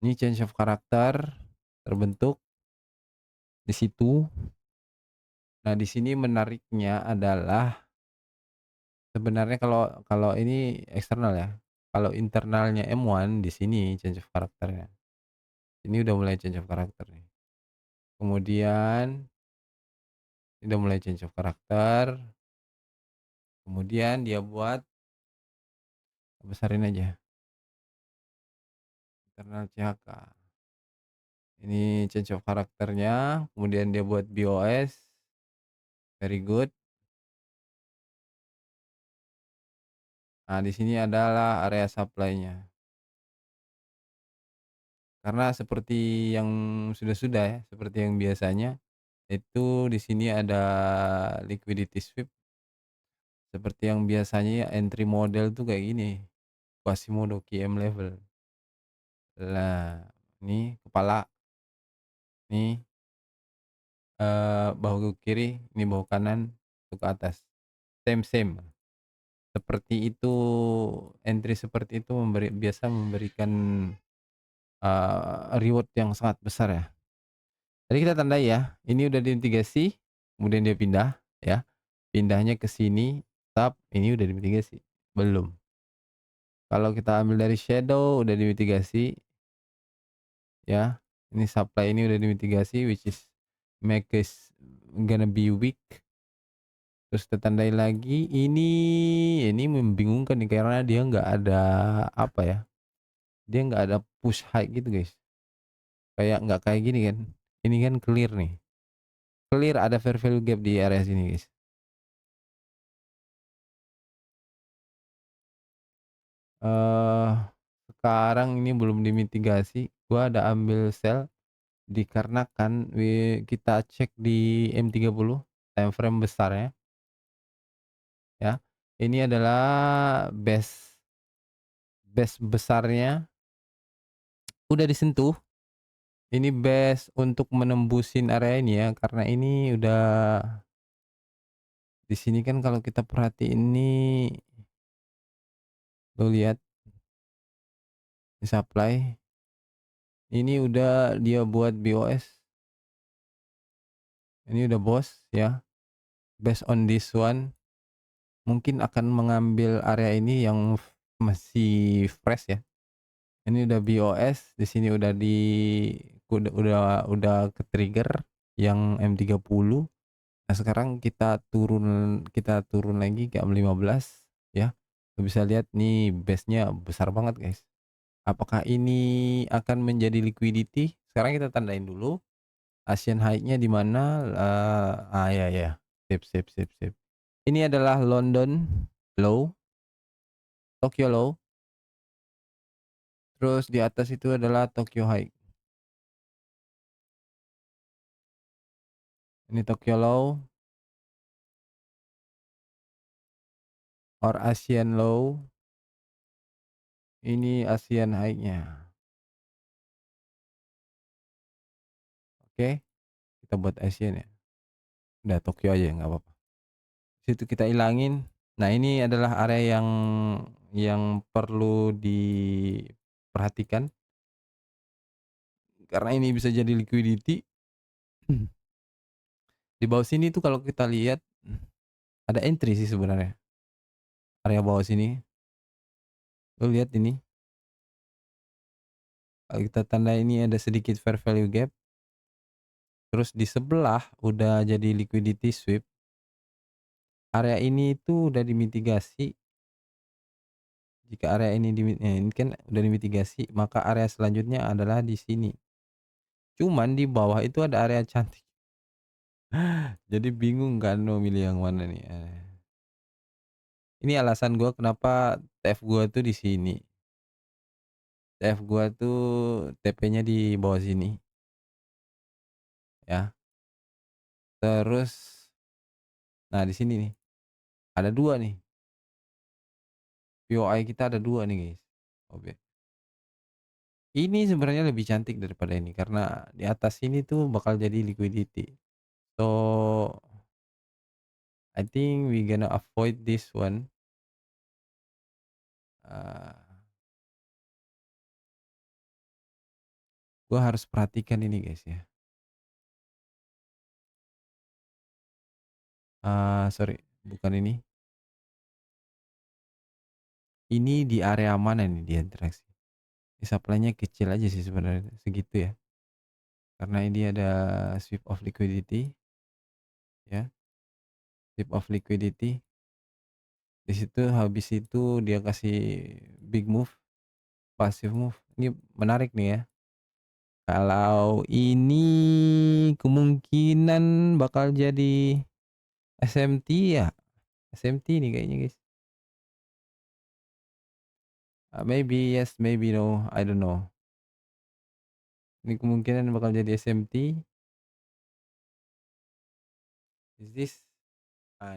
Ini change of character terbentuk di situ. Nah, di sini menariknya adalah sebenarnya kalau kalau ini eksternal ya. Kalau internalnya M1 di sini change of character-nya. Ini udah mulai change of character nih. Kemudian ini udah mulai change of character, kemudian dia buat besarin aja internal CHK. Ini change of character-nya, kemudian dia buat BOS, very good. Nah, di sini adalah area supply-nya. Karena seperti yang sudah-sudah ya, seperti yang biasanya, itu di sini ada liquidity sweep, seperti yang biasanya ya entry model tuh kayak gini, Quasimodo QM level. Lah, ini kepala, nih, bahu kiri, ini bahu kanan, itu ke atas. Same same, seperti itu, entry seperti itu biasa memberikan, reward yang sangat besar ya. Tadi kita tandai ya, ini udah dimitigasi, kemudian dia pindah ya, pindahnya ke sini, tap, ini udah dimitigasi, belum. Kalau kita ambil dari shadow udah dimitigasi ya, ini supply ini udah dimitigasi which is make is gonna be weak. Terus kita tandai lagi, ini membingungkan nih karena dia nggak ada, apa ya, dia nggak ada push high gitu guys, kayak nggak kayak gini kan, ini kan clear nih, clear ada fair value gap di area sini guys. Eee, Sekarang ini belum dimitigasi, gua ada ambil sell dikarenakan kita cek di M30 time frame besarnya ya, ini adalah base besarnya udah disentuh. Ini base untuk menembusin area ini ya, karena ini udah di sini kan kalau kita perhatiin ini, lu lihat di supply, ini udah dia buat BOS, ini udah bos ya, based on this one, mungkin akan mengambil area ini yang masih fresh ya. Ini udah BOS, di sini udah udah ke-trigger yang M30. Nah, sekarang kita turun lagi ke M15 ya. Lu bisa lihat nih base-nya besar banget, guys. Apakah ini akan menjadi liquidity? Sekarang kita tandain dulu Asian high-nya di mana, ya ya, sip sip sip sip. Ini adalah London low, Tokyo low, terus di atas itu adalah Tokyo high. Ini Tokyo low or Asian low, ini Asian high-nya. Oke, kita buat Asian ya. Udah Tokyo aja nggak apa-apa. Situ kita ilangin. Nah, ini adalah area yang perlu diperhatikan karena ini bisa jadi liquidity. Di bawah sini tuh kalau kita lihat ada entry sih sebenarnya. Area bawah sini, lu lihat ini, kalau kita tanda ini ada sedikit fair value gap, terus di sebelah udah jadi liquidity sweep. Area ini tuh udah dimitigasi. Jika area ini ini kan udah dimitigasi, maka area selanjutnya adalah di sini. Cuman di bawah itu ada area cantik. Jadi bingung kan mau milih yang mana nih, ini alasan gua kenapa TF gua tuh di sini. TF gua tuh TP-nya di bawah sini ya. Terus, nah di sini nih, ada 2 nih, POI kita ada 2 nih guys. Oke. Ini sebenarnya lebih cantik daripada ini karena di atas sini tuh bakal jadi liquidity. So, I think we gonna avoid this one. Eee, Gua harus perhatikan ini guys ya. Sorry, bukan ini. Ini di area mana nih dia interaksi? Supply-nya kecil aja sih sebenarnya, segitu ya. Karena ini ada sweep of liquidity ya, sweep of liquidity. Di situ habis itu dia kasih big move, passive move. Ini menarik nih ya. Kalau ini kemungkinan bakal jadi SMT ya, SMT nih kayaknya guys. Maybe yes, maybe no, I don't know. Ini kemungkinan bakal jadi SMT. Is this?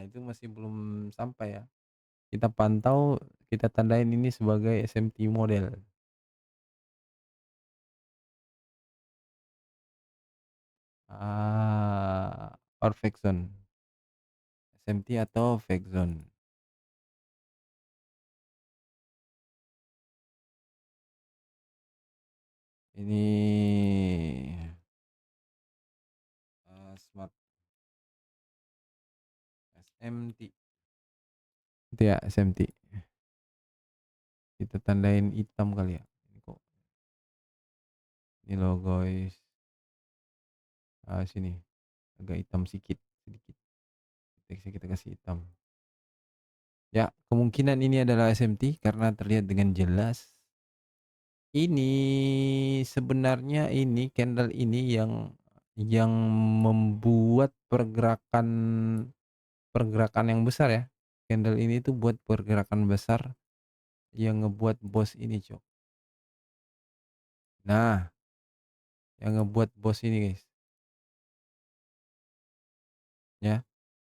Itu masih belum sampai ya. Kita pantau, kita tandain ini sebagai SMT model. Or fake zone. SMT atau fake zone. Ini smart SMT. Itu ya SMT. Kita tandain hitam kali ya. Ini kok ini loh guys. Sini agak hitam sedikit, sedikit. Kita kasih hitam. Ya, kemungkinan ini adalah SMT karena terlihat dengan jelas. Ini sebenarnya ini candle ini yang membuat pergerakan pergerakan yang besar ya. Candle ini tuh buat pergerakan besar yang ngebuat bos ini, Cok. Nah, yang ngebuat bos ini, guys, ya.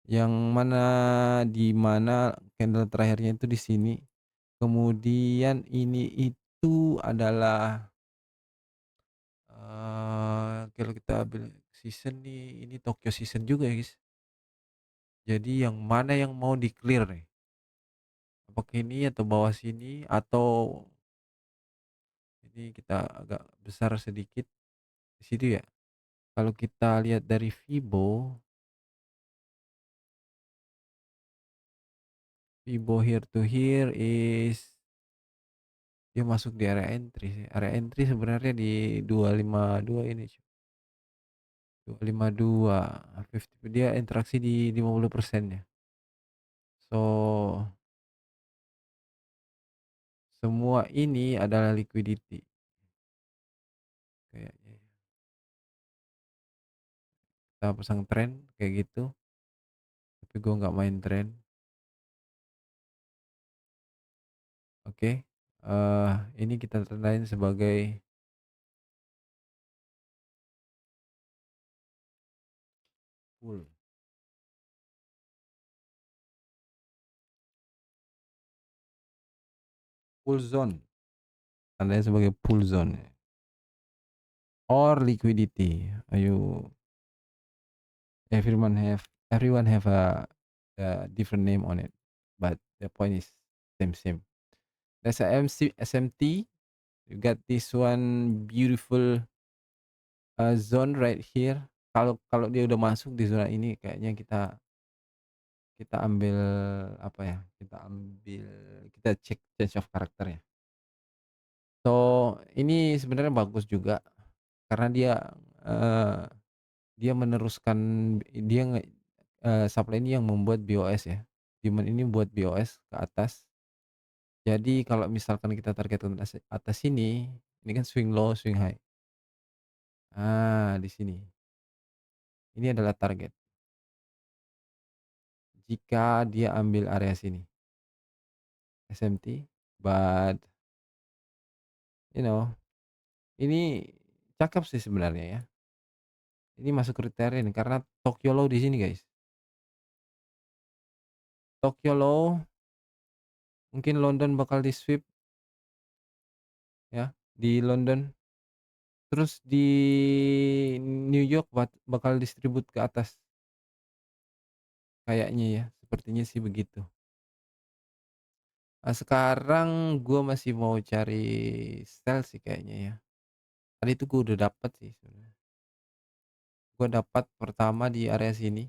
Yang mana di mana candle terakhirnya itu di sini. Kemudian ini itu adalah kalau kita ambil season nih, ini Tokyo season juga ya, guys. Jadi yang mana yang mau di-clear nih? Apakah ini atau bawah sini atau ini kita agak besar sedikit di situ ya? Kalau kita lihat dari Fibo here to here is dia masuk di area entry sih. Area entry sebenarnya di 252 ini, 252, 50 dia interaksi di 50% ya. So, semua ini adalah liquidity kayaknya. Kita pasang tren kayak gitu, tapi gua nggak main tren. Oke. Ini kita tandain sebagai full full zone. Tandanya sebagai full zone or liquidity. Ayo, everyone have a different name on it, but the point is same. That's a SMT. You got this one beautiful zone right here. Kalau kalau dia udah masuk di zona ini, kayaknya kita kita ambil apa ya? Kita cek change of character ya. So, ini sebenarnya bagus juga karena eee, dia meneruskan dia nge supply ini yang membuat BOS ya. Demand ini buat BOS ke atas. Jadi kalau misalkan kita targetkan atas ini kan swing low, swing high. Di sini. Ini adalah target. Jika dia ambil area sini, SMT, but you know, ini cakep sih sebenarnya ya. Ini masuk kriteria nih karena Tokyo Low di sini guys. Tokyo Low, mungkin London bakal di-sweep ya, di London. Terus di New York bakal distribute ke atas, kayaknya ya, sepertinya sih begitu. Sekarang gua masih mau cari sell sih kayaknya ya. Tadi tuh gue udah dapat sih sebenarnya. Gue dapat pertama di area sini,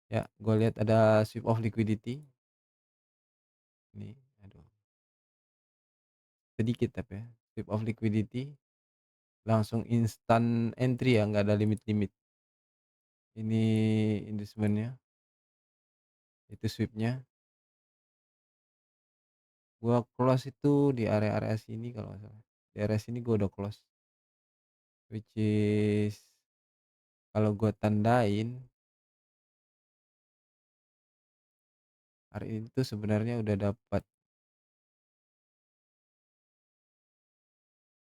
ya, gue lihat ada sweep of liquidity, ini, aduh, sedikit tapi ya, sweep of liquidity, langsung instant entry ya, nggak ada limit-limit. Ini inducementnya, itu sweepnya. Gua close itu di area-area sini kalau nggak salah. Di area sini gua udah close, which is kalau gua tandain hari ini tuh sebenarnya udah dapat.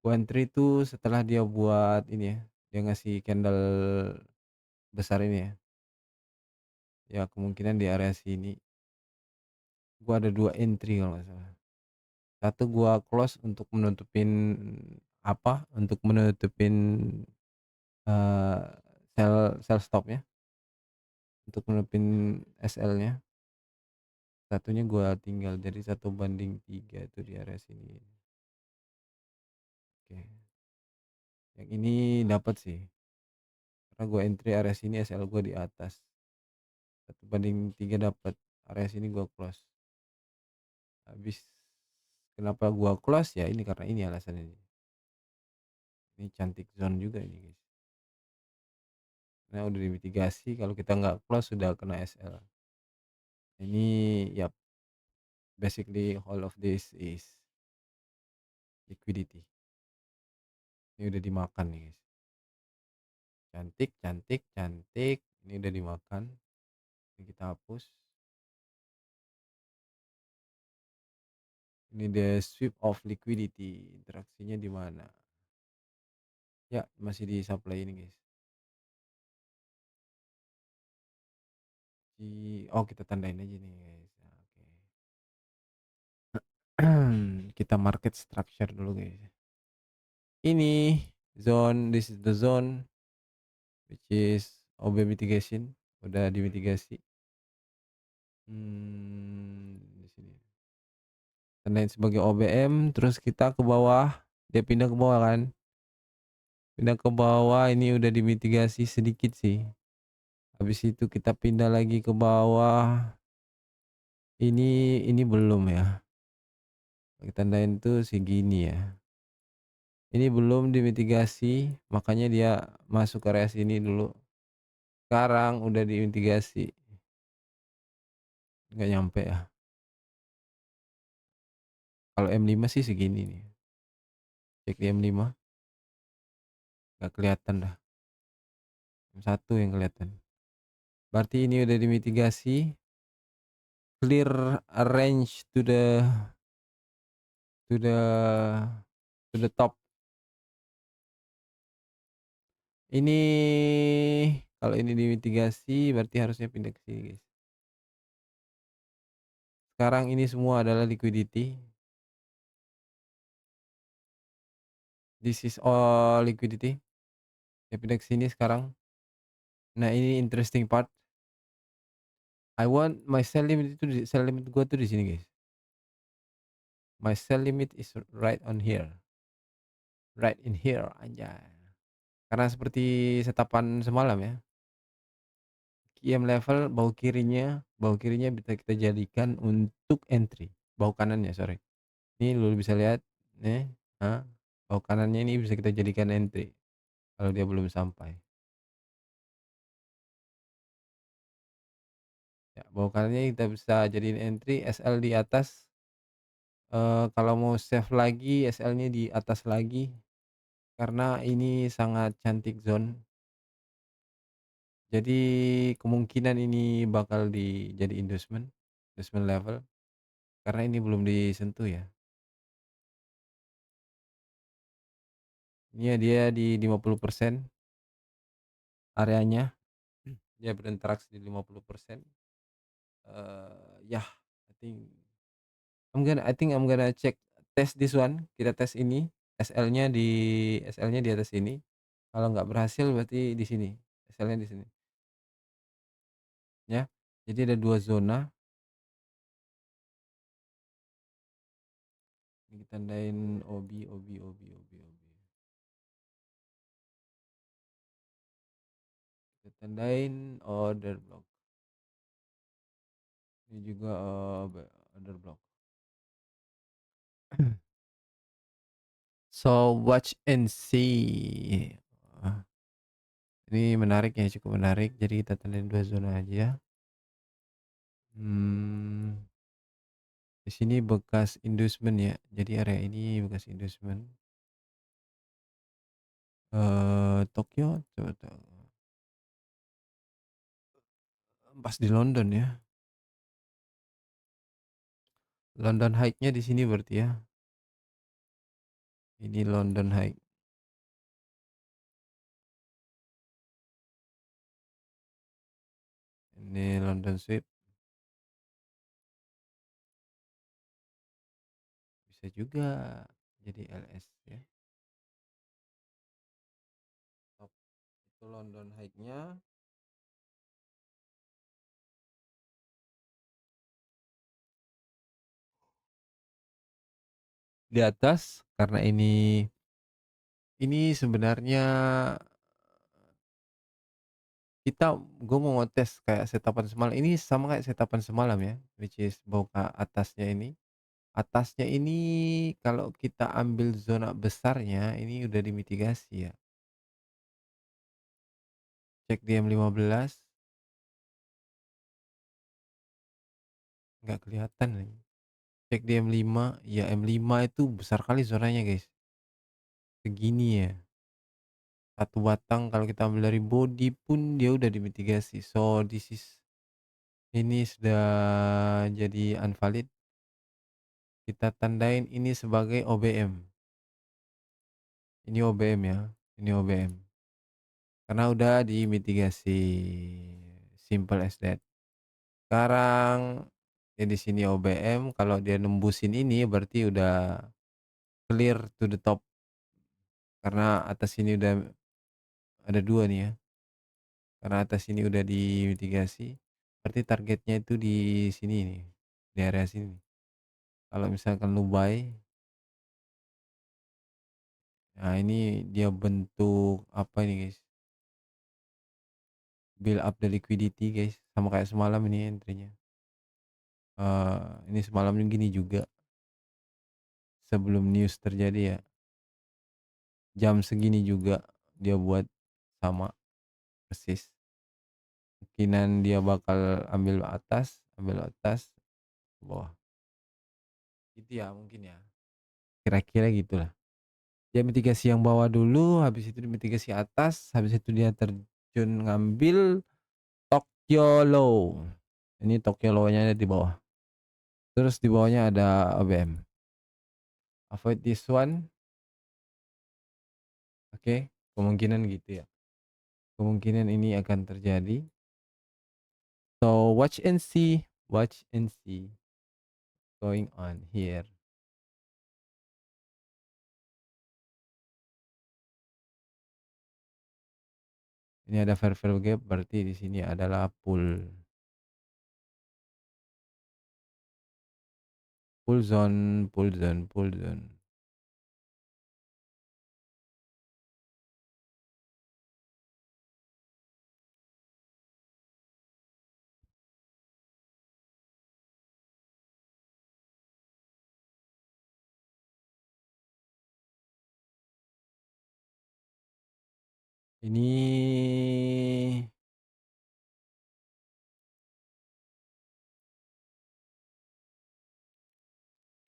Gua entry tuh setelah dia buat ini ya, dia ngasih candle besar ini ya. Ya kemungkinan di area sini gua ada 2 entry kalau nggak salah. Satu gua close untuk menutupin apa, untuk menutupin, eee, sell stop-nya, untuk menutupin SL-nya. Satunya gua tinggal, jadi 1/3 itu di area sini. Oke, yang ini dapat sih, karena gua entry area sini, SL gua di atas. 1/3 dapat, area sini gua close. Habis kenapa gua close, ya ini karena ini alasannya nih. Ini cantik zone juga ini, guys. Nah, udah dimitigasi, kalau kita nggak close sudah kena SL. Ini ya basically all of this is liquidity. Ini udah dimakan nih, guys. Cantik, cantik, cantik. Ini udah dimakan. Ini kita hapus. Ini the sweep of liquidity. Interaksinya di mana? Ya, masih di supply ini, guys. Oh, kita tandain aja nih, guys. Nah, oke. Kita market structure dulu, guys. Ini zone, this is the zone which is OB mitigation. Udah dimitigasi. Di sini. Tandain sebagai OBM, terus kita ke bawah. Dia pindah ke bawah kan? Pindah ke bawah, ini udah dimitigasi sedikit sih. Habis itu kita pindah lagi ke bawah. Ini belum ya. Kita tandain tuh segini ya. Ini belum dimitigasi, makanya dia masuk ke area sini dulu. Sekarang udah dimitigasi. Nggak nyampe ya. Kalau M5 sih segini nih. Cek di M5, nggak kelihatan dah. M1 yang kelihatan. Berarti ini udah dimitigasi. Clear range to the to the top. Ini kalau ini dimitigasi berarti harusnya pindah ke sini, guys. Sekarang ini semua adalah liquidity. This is all liquidity. Saya pindah ke sini sekarang. Nah, ini interesting part. I want my sell limit itu sell limit gua tuh di sini, guys. My sell limit is right on here. Right in here, anjay. Karena seperti setapan semalam ya. QM level bawah kirinya bisa kita jadikan untuk entry. Bawah kanannya, sorry. Ini lu bisa lihat nih, bawah kanannya ini bisa kita jadikan entry kalau dia belum sampai. Ya, bawah kanannya kita bisa jadiin entry, SL di atas. Kalau mau save lagi, SL-nya di atas lagi, karena ini sangat cantik zone. Jadi kemungkinan ini bakal jadi inducement level, karena ini belum disentuh ya. Ini ya dia di 50% areanya, dia berinteraksi di 50%. Yah, I think I'm gonna check, test this one, kita tes ini, SL-nya di atas ini. Kalau nggak berhasil berarti di sini, SL-nya di sini, ya. Jadi ada 2 zona, ini kita tandain OB. tandain order block. Ini juga order block. So watch and see. Ini menarik ya, cukup menarik. Jadi kita tandain 2 zona aja. Hmm, di sini bekas inducement ya. Jadi area ini bekas inducement. Tokyo coba tuh. Pas di London ya. London Height-nya di sini berarti ya. Ini London Height. Ini London Sweep. Bisa juga jadi LS ya. Top itu London Height-nya. Di atas karena ini sebenarnya gue mau ngetes kayak setapan semalam. Ini sama kayak setapan semalam ya, which is buka atasnya ini. Atasnya ini kalau kita ambil zona besarnya ini udah dimitigasi ya. Cek di M15 nggak kelihatan nih. Cek di M5, ya M5 itu besar kali zonanya guys. Segini ya. Satu batang kalau kita ambil dari body pun dia udah dimitigasi. So ini sudah jadi unvalid. Kita tandain ini sebagai OBM. Ini OBM ya. Ini OBM. Karena udah dimitigasi. Simple as that. Sekarang ya di sini OBM, kalau dia nembusin ini berarti udah clear to the top. Karena atas ini udah ada 2 nih ya. Karena atas ini udah dimitigasi, berarti targetnya itu di sini nih, di area sini. Kalau misalkan lu buy, nah ini dia bentuk apa ini guys, build up the liquidity guys, sama kayak semalam ini entry-nya. Ini semalam gini juga, sebelum news terjadi ya, jam segini juga dia buat sama persis. Kemungkinan dia bakal ambil atas, bawah. Gitu ya mungkin ya. Kira-kira gitulah. Dia mitigasi yang bawah dulu, habis itu mitigasi atas, habis itu dia terjun ngambil Tokyo Low. Ini Tokyo Low-nya ada di bawah. Terus di bawahnya ada OBM. Avoid this one. Oke, kemungkinan gitu ya. Kemungkinan ini akan terjadi. So watch and see going on here. Ini ada fair value gap, berarti di sini adalah pull zone. Ini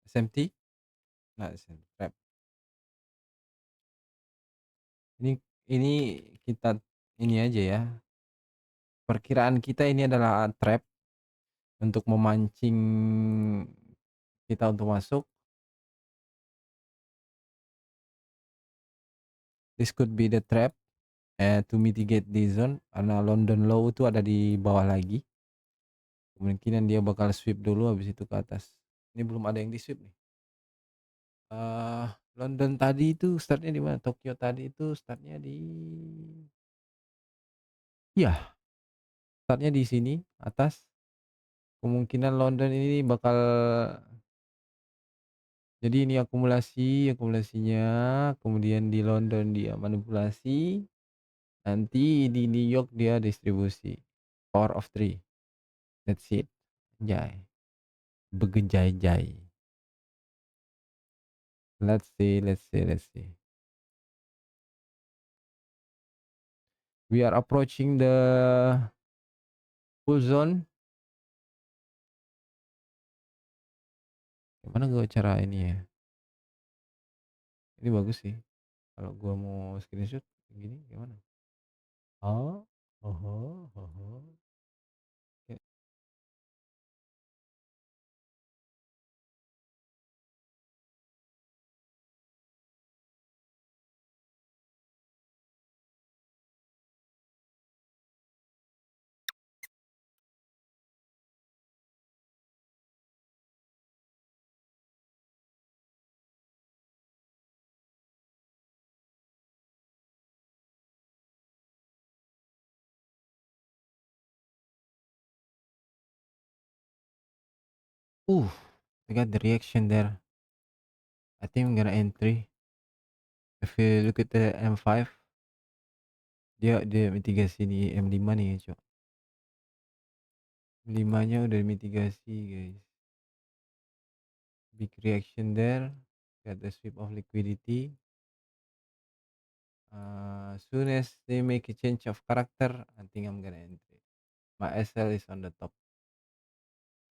SMT, nah SMT trap. Ini kita ini aja ya. Perkiraan kita ini adalah trap untuk memancing kita untuk masuk. This could be the trap to mitigate the zone karena London Low itu ada di bawah lagi. Kemungkinan dia bakal sweep dulu habis itu ke atas. Ini belum ada yang di sweep nih. London tadi itu startnya di mana? Tokyo tadi itu startnya di, ya startnya di sini atas. Kemungkinan London ini bakal, jadi ini akumulasinya, kemudian di London dia manipulasi. Nanti di New York dia distribusi. Power of Three, that's it. Anjay, begejay-jay. Let's see. We are approaching the full zone. Gimana gua cara ini ya? Ini bagus sih. Kalau gua mau screenshot gini gimana? Oh, oh. Ya. Uh, I got the reaction there. I think I'm gonna entry. If you look at the M5, dia mitigasi di M5 nih, Cok. M5-nya udah mitigasi, guys. Big reaction there. Got the sweep of liquidity. Soon as they make a change of character, I think I'm gonna entry. My SL is on the top.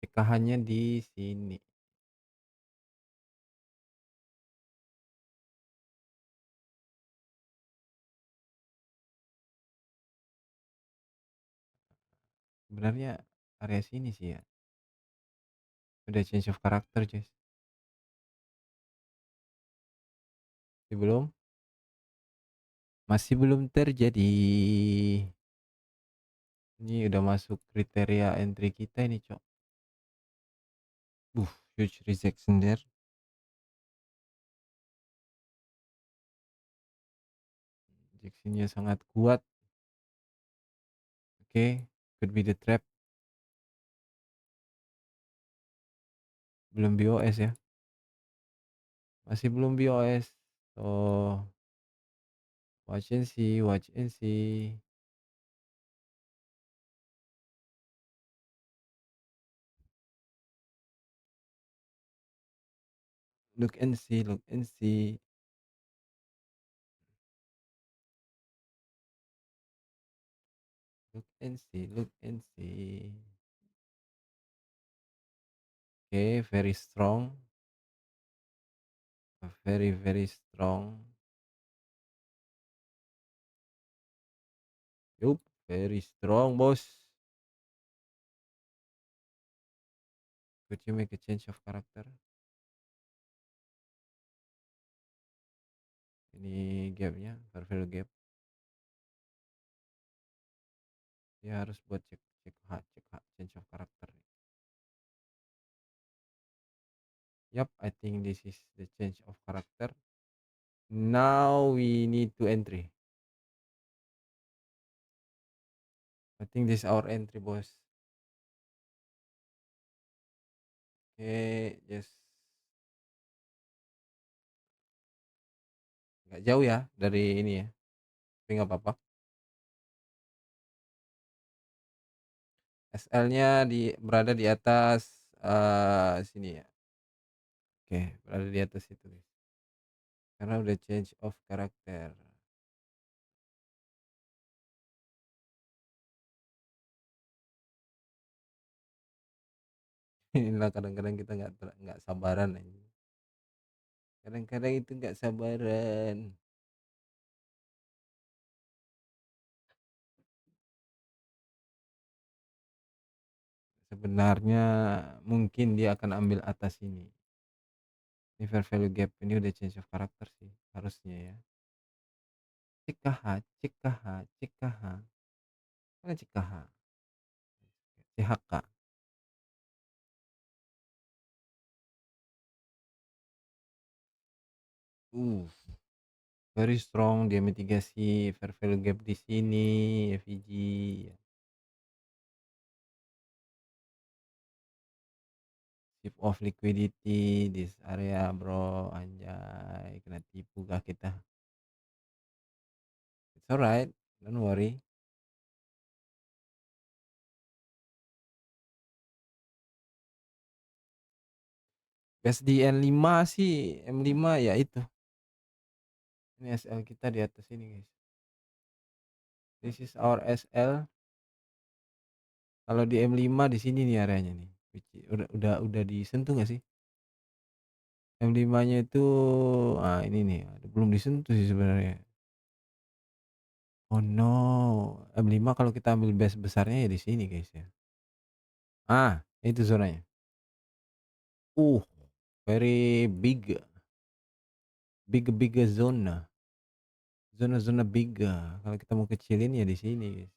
PKH-nya di sini. Sebenarnya area sini sih ya. Udah change of character, guys. Masih belum terjadi. Ini udah masuk kriteria entry kita ini, Cok. Huge rejection there. Rejectionnya sangat kuat. Oke, could be the trap. Belum BOS ya. Masih belum BOS. So, watch and see. Look and see. Look and see. Okay, very strong. Very strong. Yup, very strong, bos. Could you make a change of character? Ini gapnya, fair value gap. Dia harus buat cek change of character. Yup, I think this is the change of character. Now we need to entry. I think this is our entry, bos. Okay, just nggak jauh ya dari ini ya, tapi nggak apa-apa. SL-nya berada di atas sini ya. Oke, berada di atas itu, guys. Karena udah change of character. Inilah kadang-kadang kita nggak sabaran aja. Kadang-kadang itu nggak sabaran. Sebenarnya mungkin dia akan ambil atas ini. Ini fair value gap ini udah change of character sih harusnya ya. CKH. Mana CKH? CHK. Uh, very strong dia mitigasi fair value gap di sini, FVG. Shift of liquidity this area, bro. Anjay, kena tipu gak kita? It's alright. don't worry. Base di N5 sih, M5 ya itu. Ini SL kita di atas ini, guys. This is our SL. Kalau di M5 di sini nih areanya nih. Udah disentuh nggak sih? M5-nya itu, ah ini nih, aduh belum disentuh sih sebenarnya. Oh no, M5 kalau kita ambil base besarnya ya di sini, guys ya. Ah, itu zonanya. Uh, very big, big zona. Zona-zona big. Kalau kita mau kecilin ya di sini, guys.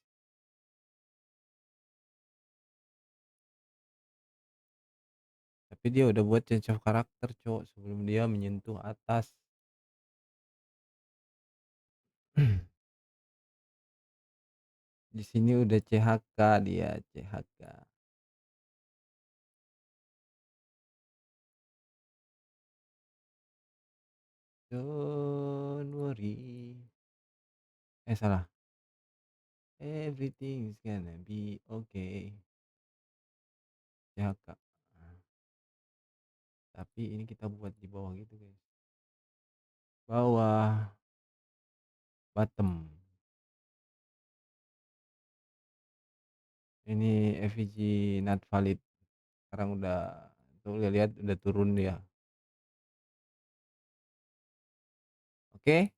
Tapi dia udah buat change of karakter, Cok, sebelum dia menyentuh atas. Di sini udah CHK dia, CHK. Don't worry. Salah. Everything's gonna be okay. CHK. Nah, tapi ini kita buat di bawah gitu, guys. Bawah, bottom. Ini FVG not valid. Sekarang udah tuh lihat udah turun dia. Oke.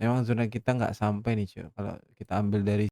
Memang zona kita nggak sampai nih, Cok. Kalau kita ambil dari